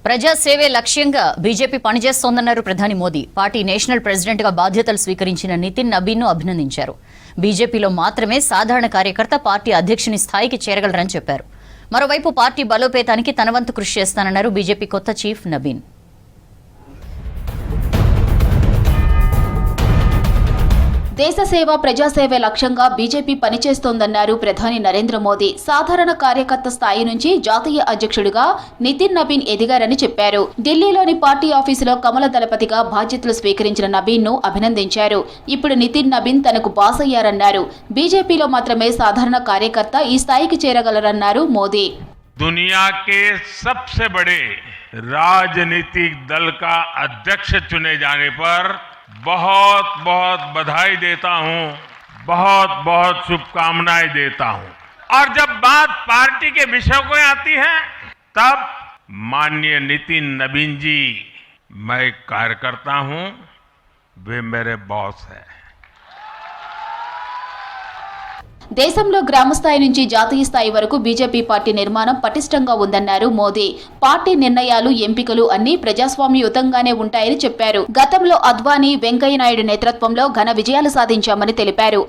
ప్రజాసేవే లక్ష్యంగా బీజేపీ పనిచేస్తోందన్నారు ప్రధాని Modi. Party national president గా బాధ్యతలు స్వీకరించిన నితిన్ నబీన్ ను అభినందించారు. బీజేపీలో మాత్రమే సాధారణ కార్యకర్త పార్టీ అధ్యక్షుని స్థాయికి చేరగలరని చెప్పారు. మరోవైపు పార్టీ బలోపేతానికి తన వంతు కృషి చేస్తానన్నారు బీజేపీ కొత్త చీఫ్ నబీన్. దేశ సేవ ప్రజాసేవే లక్ష్యంగా బీజేపీ పనిచేస్తోందన్నారు ప్రధాని నరేంద్ర మోదీ. సాధారణ కార్యకర్త స్థాయి నుంచి జాతీయ అధ్యక్షుడిగా నితిన్ నబీన్ ఎదిగారని చెప్పారు. ఢిల్లీలోని పార్టీ ఆఫీసులో కమల దళపతిగా బాధ్యతలు స్వీకరించిన నబీన్ ను అభినందించారు. ఇప్పుడు నితిన్ నబీన్ తనకు బాస్ అయ్యారన్నారు. బీజేపీలో మాత్రమే సాధారణ కార్యకర్త ఈ స్థాయికి చేరగలరన్నారు మోదీ. दुनिया के सबसे बड़े राजनीतिक दल का अध्यक्ष चुने जाने पर बहुत बहुत बधाई देता हूं, बहुत बहुत शुभकामनाएं देता हूं। और जब बात पार्टी के विषय को आती है तब माननीय नितिन नबीन जी, मैं एक कार्यकर्ता हूं, वे मेरे बॉस हैं। దేశంలో గ్రామ స్థాయి నుంచి జాతీయ స్థాయి వరకు బీజేపీ పార్టీ నిర్మాణం పటిష్టంగా ఉందన్నారు మోదీ. పార్టీ నిర్ణయాలు, ఎంపికలు అన్ని ప్రజాస్వామ్యయుతంగానే ఉంటాయని చెప్పారు. గతంలో అద్వానీ, వెంకయ్య నాయుడు నేతృత్వంలో ఘన విజయాలు సాధించామని తెలిపారు.